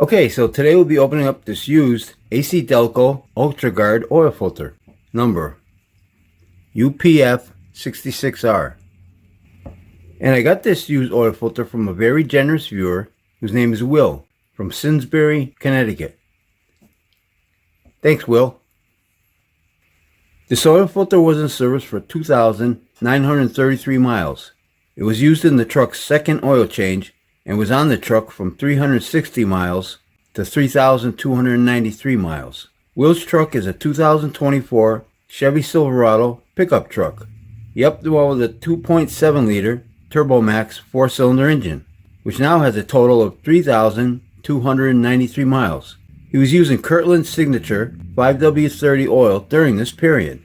Okay, so today we'll be opening up this used ACDelco Ultraguard oil filter, number UPF66R. And I got this used oil filter from a very generous viewer whose name is Will from Simsbury, Connecticut. Thanks, Will. This oil filter was in service for 2,933 miles. It was used in the truck's second oil change and was on the truck from 360 miles to 3,293 miles. Will's truck is a 2024 Chevy Silverado pickup truck. Yep, the one with a 2.7 liter Turbomax 4-cylinder engine, which now has a total of 3,293 miles. He was using Kirtland's signature 5W30 oil during this period.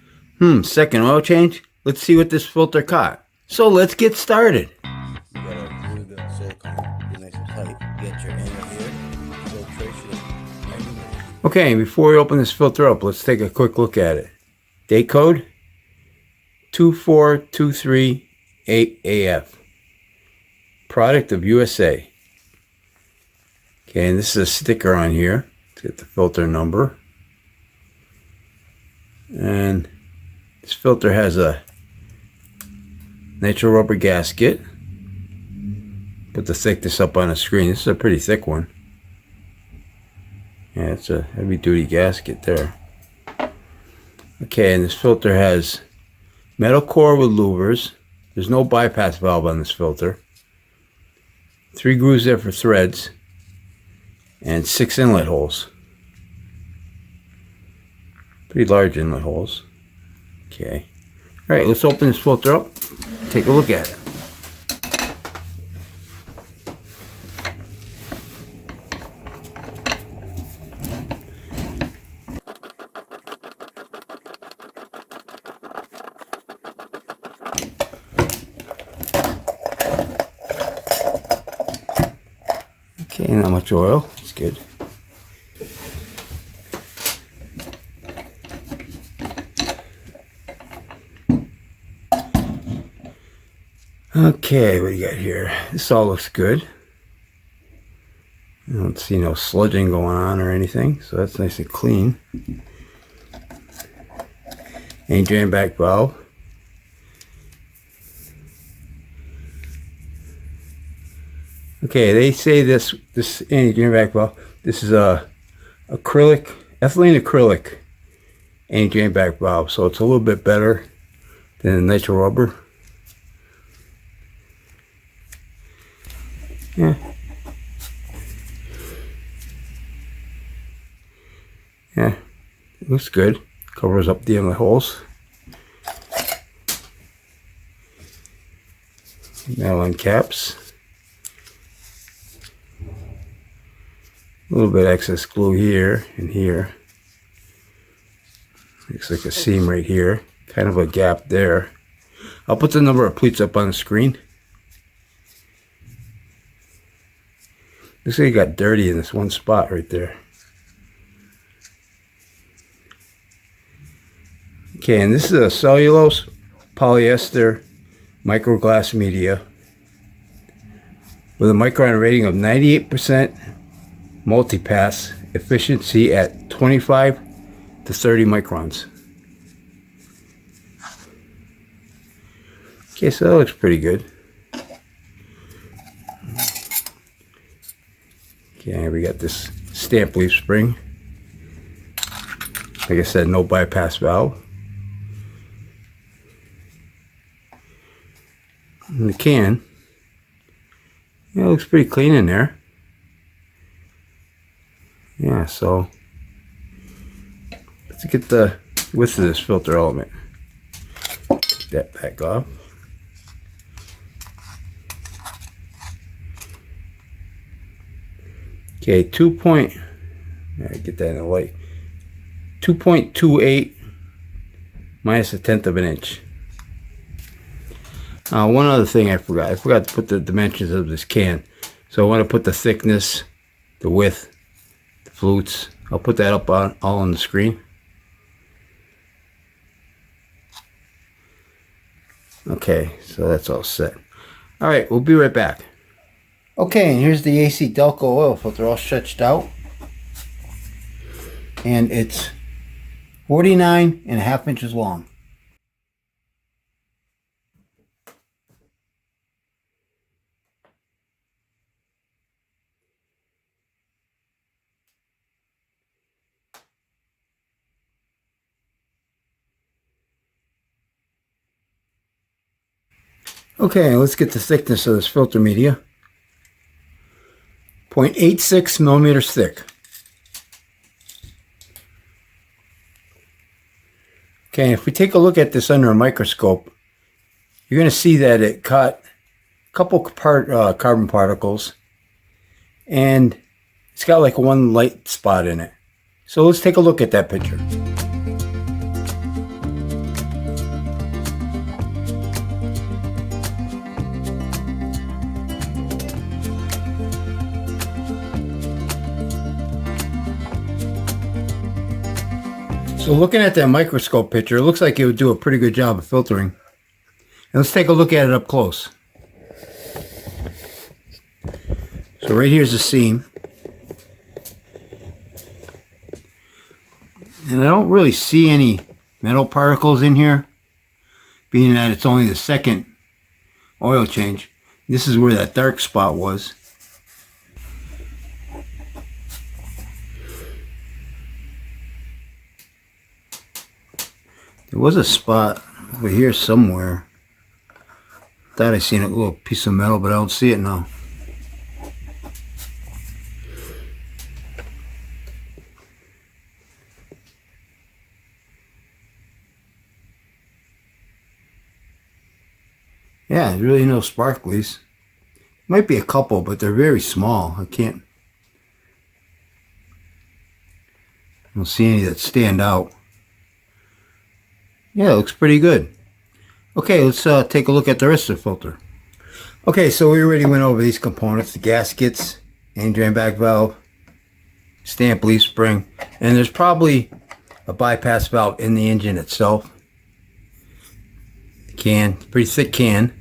Second oil change? Let's see what this filter caught. So let's get started. You gotta glue the silicone, get nice and tight. Get your end here, filtration. Okay, before we open this filter up, let's take a quick look at it. Date code 24238AF. Product of USA. Okay, and this is a sticker on here. Let's get the filter number. And this filter has a nitro rubber gasket. Put the thickness up on the screen. This is a pretty thick one. Yeah, it's a heavy duty gasket there. Okay, and this filter has metal core with louvers. There's no bypass valve on this filter. 3 grooves there for threads. And 6 inlet holes. Pretty large inlet holes. Okay. Alright, let's open this filter up. Take a look at it. Okay, not much oil. It's good. Okay, what do you got here? This all looks good. I don't see no sludging going on or anything, so that's nice and clean. Drain back valve. Okay, they say this drain back valve. This is a ethylene acrylic drain back valve, so it's a little bit better than the nitro rubber. Yeah. Yeah, it looks good. Covers up the inlet holes. Nylon caps. A little bit excess glue here and here. Looks like a seam right here. Kind of a gap there. I'll put the number of pleats up on the screen. Looks like it got dirty in this one spot right there. Okay, and this is a cellulose polyester microglass media with a micron rating of 98% multipass efficiency at 25 to 30 microns. Okay, so that looks pretty good. Okay, we got this stamp leaf spring. Like I said, no bypass valve. And the can, yeah, it looks pretty clean in there. Yeah, so let's get the width of this filter element. Get that back off. Okay, get that in the light. 2.28 minus 1/10 of an inch. One other thing I forgot to put the dimensions of this can. So I want to put the thickness, the width, the flutes. I'll put that up all on the screen. Okay, so that's all set. Alright, we'll be right back. Okay, and here's the ACDelco oil filter all stretched out. And it's 49.5 inches long. Okay, let's get the thickness of this filter media. 0.86 millimeters thick. Okay, if we take a look at this under a microscope, you're going to see that it caught a couple carbon particles, and it's got like one light spot in it. So let's take a look at that picture. So looking at that microscope picture, it looks like it would do a pretty good job of filtering. And let's take a look at it up close. So right here's the seam. And I don't really see any metal particles in here, being that it's only the second oil change. This is where that dark spot was. There was a spot over here somewhere. Thought I seen a little piece of metal, but I don't see it now. Yeah, there's really no sparklies. Might be a couple, but they're very small. I don't see any that stand out. Yeah, it looks pretty good. Okay, let's take a look at the rest of the filter. Okay, so we already went over these components: the gaskets, main drain back valve, stamp leaf spring, and there's probably a bypass valve in the engine itself. Can, pretty thick can,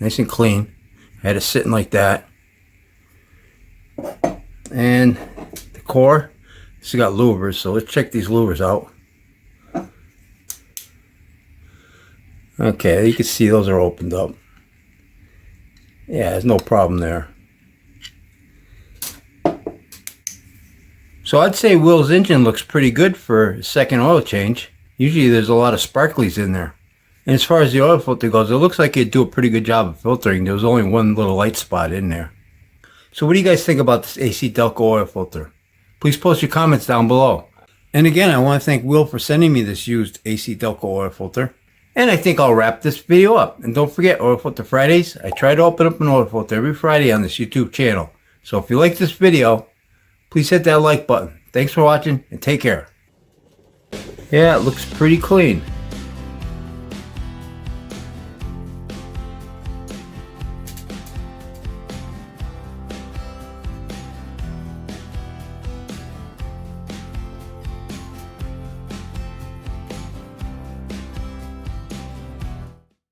nice and clean. I had it sitting like that. And the core, this has got louvers, so let's check these louvers out. Okay, you can see those are opened up. Yeah, there's no problem there. So I'd say Will's engine looks pretty good for a second oil change. Usually there's a lot of sparklies in there. And as far as the oil filter goes, it looks like it'd do a pretty good job of filtering. There was only one little light spot in there. So what do you guys think about this ACDelco oil filter? Please post your comments down below. And again, I want to thank Will for sending me this used ACDelco oil filter. And I think I'll wrap this video up. And don't forget, Oil Filter Fridays. I try to open up an oil filter every Friday on this YouTube channel. So if you like this video, please hit that like button. Thanks for watching and take care. Yeah, it looks pretty clean.